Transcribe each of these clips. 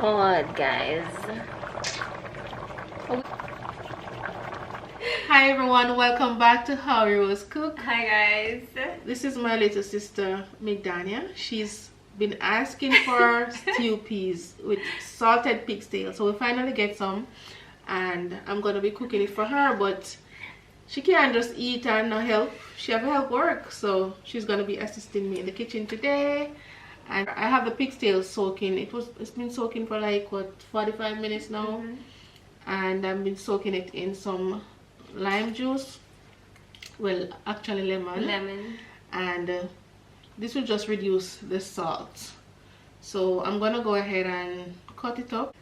god, guys. Hi everyone, welcome back to How Rose Cook. Hi guys. This is my little sister Migdania. She's been asking for stew peas with salted pigtail, so we finally get some, and I'm gonna be cooking it for her, but she can't just eat and not help. She have help work, so she's gonna be assisting me in the kitchen today. And I have the pigtails soaking. It's been soaking for like what, 45 minutes now. And I've been soaking it in some lime juice, well actually lemon, and this will just reduce the salt. So I'm gonna go ahead and cut it up.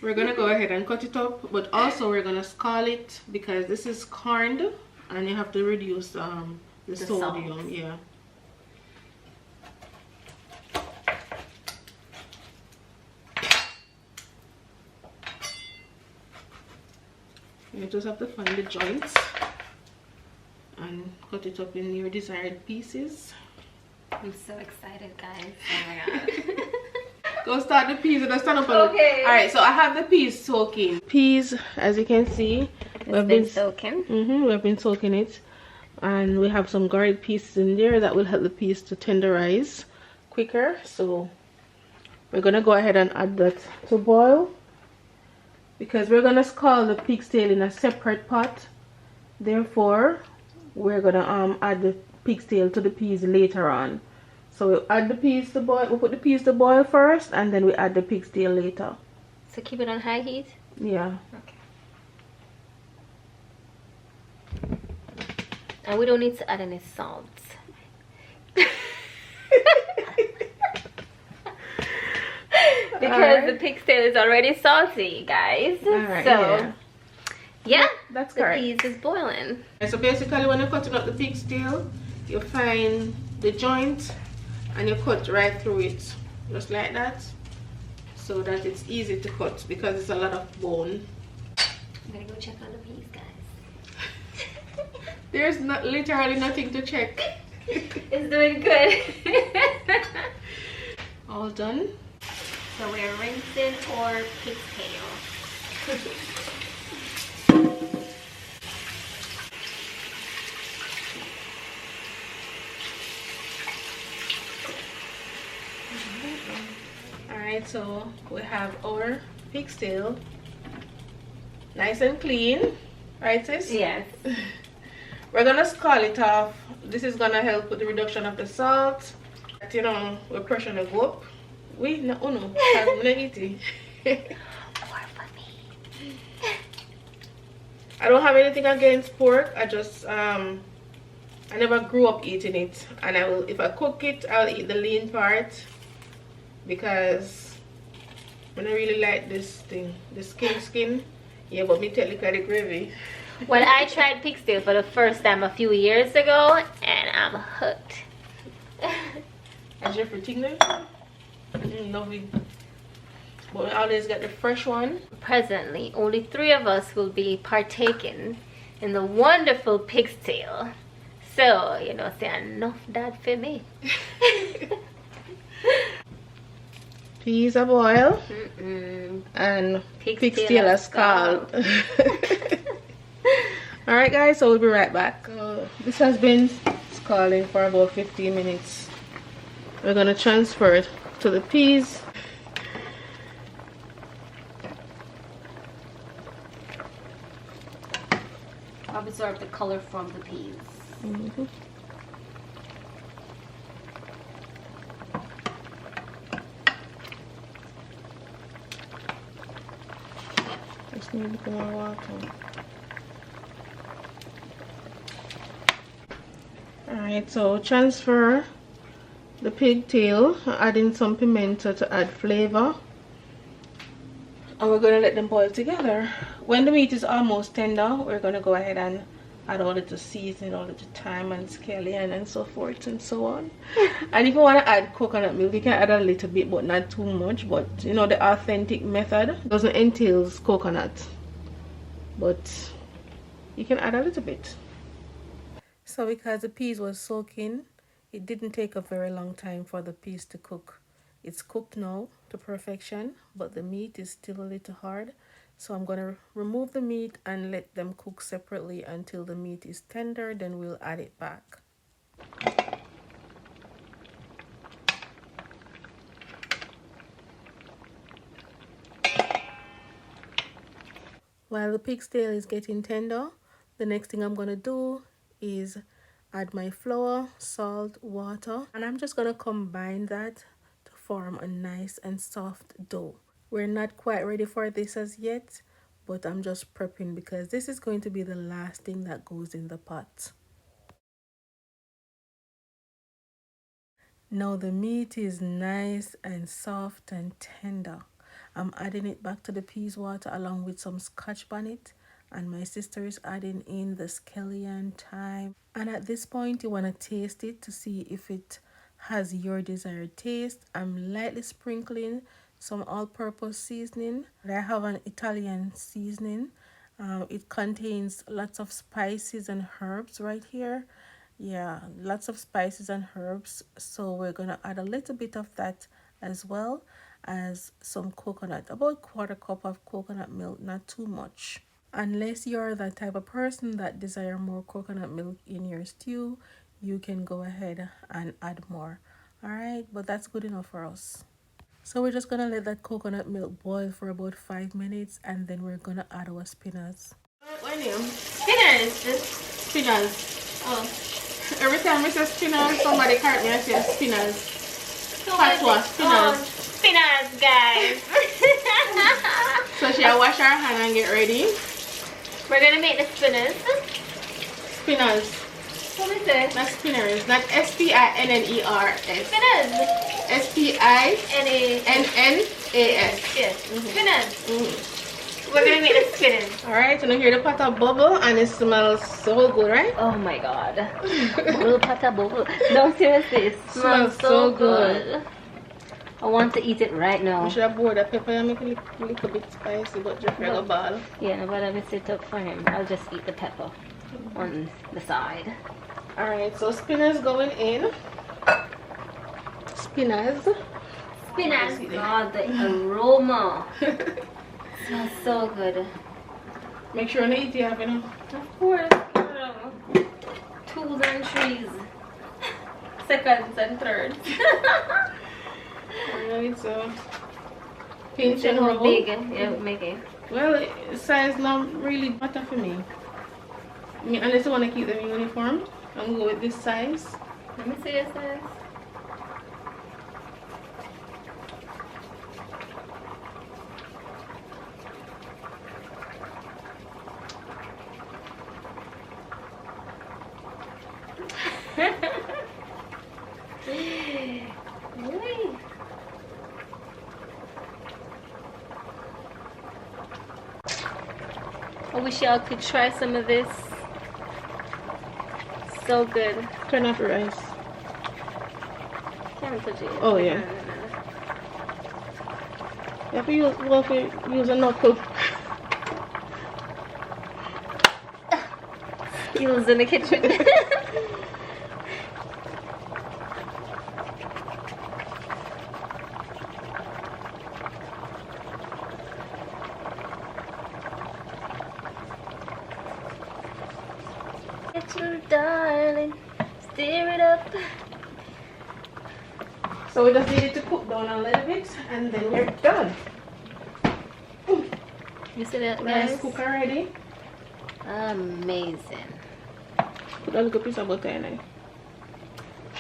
We're gonna go ahead and cut it up, but also we're gonna scald it because this is corned and you have to reduce the sodium salt. Yeah. You just have to find the joints and cut it up in your desired pieces. I'm so excited, guys. Oh my god. Go start the peas and stand up. Okay. Alright, so I have the peas soaking. Peas, as you can see, we've been soaking. We've been soaking it. And we have some garlic pieces in there that will help the peas to tenderize quicker. So we're gonna go ahead and add that to boil, because we're gonna scald the pigtail in a separate pot. Therefore we're gonna add the pigtail to the peas later on. So we'll add the peas to boil. We'll put the peas to boil first, and then we add the pigtail later. So keep it on high heat? Yeah. Okay. And we don't need to add any salt. Because the pigtail is already salty, guys. Right, so yeah, that's the correct. peas is boiling. So basically, when you're cutting up the pigtail, you find the joint and you cut right through it, just like that, so that it's easy to cut because it's a lot of bone. I'm gonna go check on the peas, guys. There's literally nothing to check. It's doing good. All done. So we're rinsing our pigtail. Alright, so we have our pigtail nice and clean, right sis? Yes. We're gonna scald it off. This is gonna help with the reduction of the salt. But, you know, we're pressure to go up. We no, oh no, I'm not eating. More for me. I don't have anything against pork. I just I never grew up eating it, and I will, if I cook it, I'll eat the lean part because I don't really like this thing, the skin. Yeah, but me tell you the gravy. Well, I tried pigtail for the first time a few years ago, and I'm hooked. Is your thing there? Love it. But we always get the fresh one. Presently, only 3 of us will be partaking in the wonderful pigtail. So, you know, say enough that for me. Peas are boiled and pigtail are scald. Alright guys, so we'll be right back. This has been scalding for about 15 minutes. We're gonna transfer it to the peas. Absorb the color from the peas. Just need a little more water. Alright, so transfer the pigtail, add in some pimento to add flavor, and we're going to let them boil together. When the meat is almost tender, we're going to go ahead and add all of the seasoning, all of the thyme and scallion and so forth and so on. And if you want to add coconut milk, you can add a little bit, but not too much. But you know, the authentic method doesn't entail coconut, but you can add a little bit. So because the peas was soaking It didn't take a very long time for the peas to cook. It's cooked now to perfection, but the meat is still a little hard. So I'm going to remove the meat and let them cook separately until the meat is tender, then we'll add it back. While the pig's tail is getting tender, the next thing I'm going to do is add my flour, salt, water, and I'm just going to combine that to form a nice and soft dough. We're not quite ready for this as yet, but I'm just prepping because this is going to be the last thing that goes in the pot. Now the meat is nice and soft and tender. I'm adding it back to the peas water along with some Scotch bonnet, and my sister is adding in the Scallion, thyme. And at this point you want to taste it to see if it has your desired taste. I'm lightly sprinkling some all-purpose seasoning. I have an Italian seasoning. It contains lots of spices and herbs right here. Yeah, lots of spices and herbs. So we're gonna add a little bit of that as well as some coconut, about 1/4 cup of coconut milk, not too much. Unless you're the type of person that desire more coconut milk in your stew, you can go ahead and add more. All right, but that's good enough for us. So we're just gonna let that coconut milk boil for about 5 minutes, and then we're gonna add our spinners. When you Spinners. spinners. Oh. Every time we say spinners, somebody correct me and say spinners. So Patois, spinners. Oh, spinners, guys. So she'll wash her hand and get ready. We're gonna make the spinners. Spinners. What is it? Not spinners. Not SPINNERS. Spinners. SPINNAS. Yes. Spinners. We're gonna make the spinners. Alright, so now hear the pot of bubble and it smells so good, right? Oh my god. Bubble pata bubble. No, seriously, it smells so good. I want to eat it right now. We should have poured the pepper and make it a little bit spicy, but just like a ball. Yeah, but I will sit up for him. I'll just eat the pepper on the side. Alright, so spinners going in. Spinners. Spinners. God, the aroma. Smells so good. Make sure you eat it, you know. Of course. Twos and threes. Seconds and thirds. Alright, so pinch and How roll. big? Yeah, make it. Well, size not really matter for me. I mean, unless you want to keep them uniform, I'm go with this size. Let me see your size. I wish y'all could try some of this. So good. Turn off your rice. Can't touch it. Oh, yeah. You have to use a knuckle. Skills in the kitchen. Darling, stir it up. So we just need it to cook down a little bit and then we're done. You see that, Rice guys? cook already. Amazing. Put a little piece of butter in it.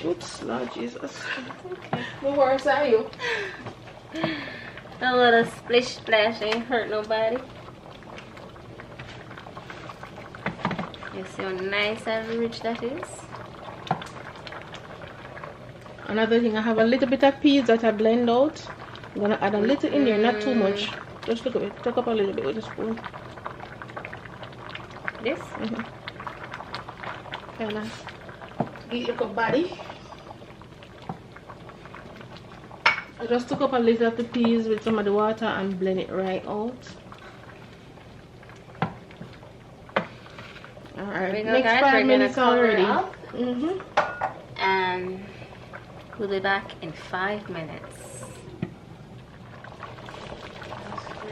Oops, Lord Jesus. Okay. The worst are you. A little splish splash ain't hurt nobody. You see how nice and rich that is? Another thing, I have a little bit of peas that I blend out. I'm gonna add a little in there, not too much. Just look at it. Take up a little bit with a spoon. This? Kind of get your body. I just took up a little of the peas with some of the water and blend it right out. Alright, next 5 minutes already. and we'll be back in 5 minutes.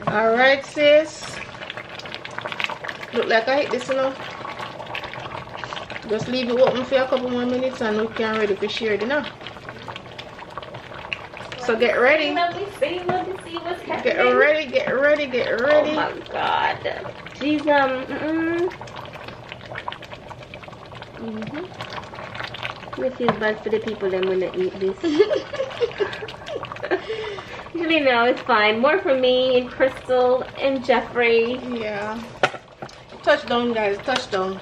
Alright, sis. Look like I hit this enough. Just leave it open for a couple more minutes and we can ready to share dinner. So get ready. Let me see what's happening. Get ready, get ready, get ready. Oh my god. Jeez, I feel bad for the people that when they eat this. Usually no, it's fine. More for me and Crystal and Jeffrey. Yeah. Touchdown, guys, touchdown.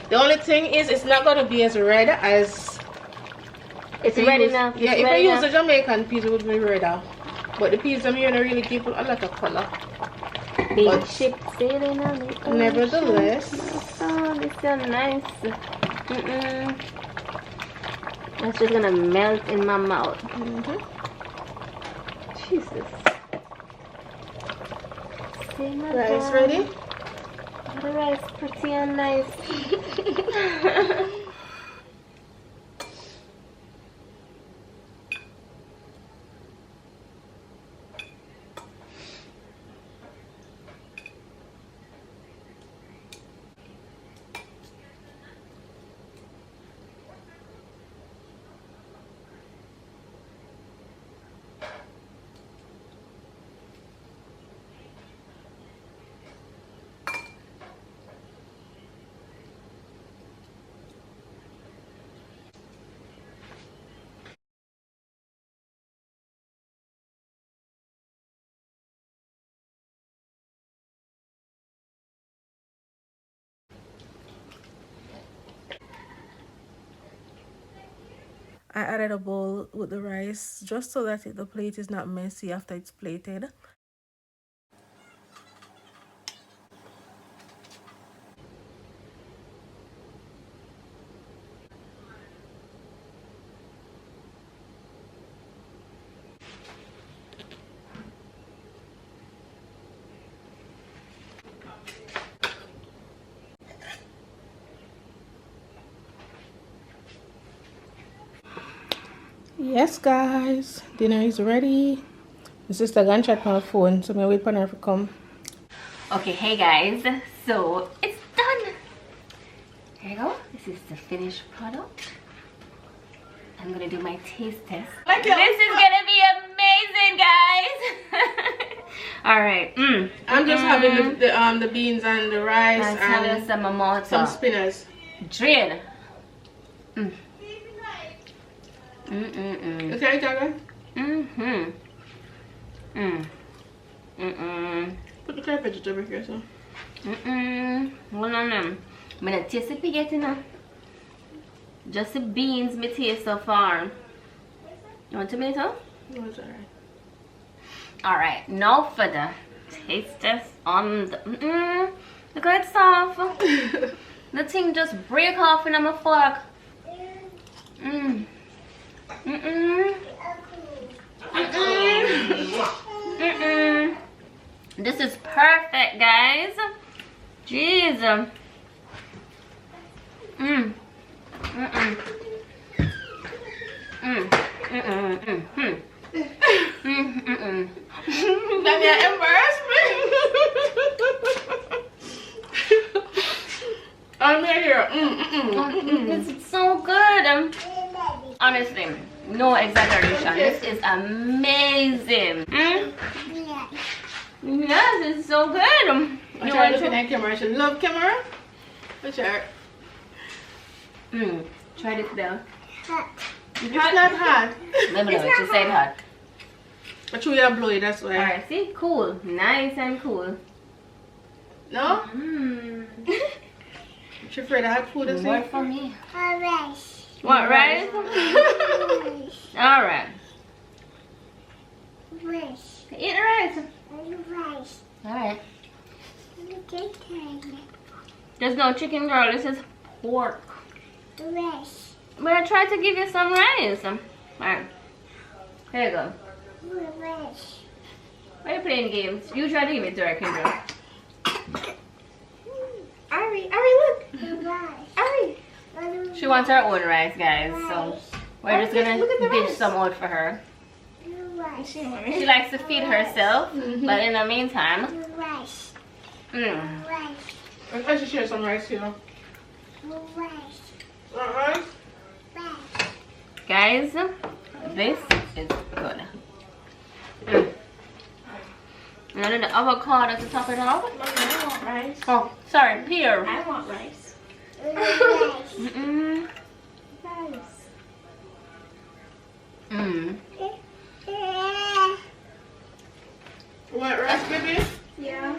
The only thing is it's not gonna be as red as it's red enough. Yeah, if I use the Jamaican peas it would be redder. But the peas I'm using really give a lot of color. Big ship sailing on the ocean. Nevertheless. Oh, this is so nice. That's just gonna melt in my mouth. Jesus. Rice ready? The rice pretty and nice. I added a bowl with the rice just so that the plate is not messy after it's plated. Yes, guys, dinner is ready. My sister gonna chat on her phone, so I'm wait for her to come. Okay, hey guys, so it's done. Here you go. This is the finished product. I'm gonna do my taste test. This is gonna be amazing, guys. All right. I'm just having the beans and the rice and some SPINNAS. Drain. Okay, Jaga. Put the crab vegetable here, so. Hold on. I'm gonna taste the spaghetti now. Just the beans me taste so far. You want tomato? No, it's alright. Alright, now for the taste test on the look how it's soft. The thing just break off in my fork. This is perfect, guys. Jeez. That embarrassed me. I'm here. This is so good. Honestly, no exaggeration. This is amazing. Yes, it's so good. You want looking at camera? She love camera. What's your? Try this though. It's not hot. Let me know. She said hot. But you are blowy, that's why. Alright, see? Cool. Nice and cool. No? She afraid of hot food, is more for me. Rice. What, rice? Alright. Rice. Eat the rice. Rice. Alright. Chicken. There's no chicken, girl. This is pork. Rice. But I tried to give you some rice. Alright. Here you go. Rice. Why are you playing games? You try to give it to her, Kendra. Ari, look. Rice. Ari. She wants her own rice, guys. So we're just gonna dish some out for her. Rice. She likes to feed herself, but in the meantime, Rice. mm, Rice. I'm going to share some rice here. Rice. Rice? Rice. guys, this is good. Mm. And then the avocado to top it off. I want rice. Oh, sorry, here. I want rice. Rice. Mm-mm. Rice. Mm. You want rice, baby? Yeah.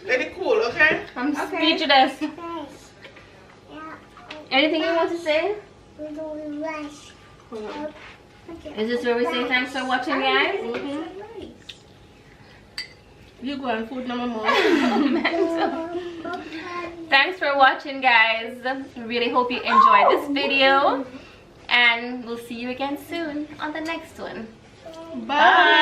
Let it cool, okay? I'm Okay. speechless. Rice. Yeah. Anything you want to say? Rice. Hold on. Is this where we say thanks for watching, guys? Rice. You go and food number more. Thanks for watching, guys. Really hope you enjoyed this video, and we'll see you again soon on the next one. Bye.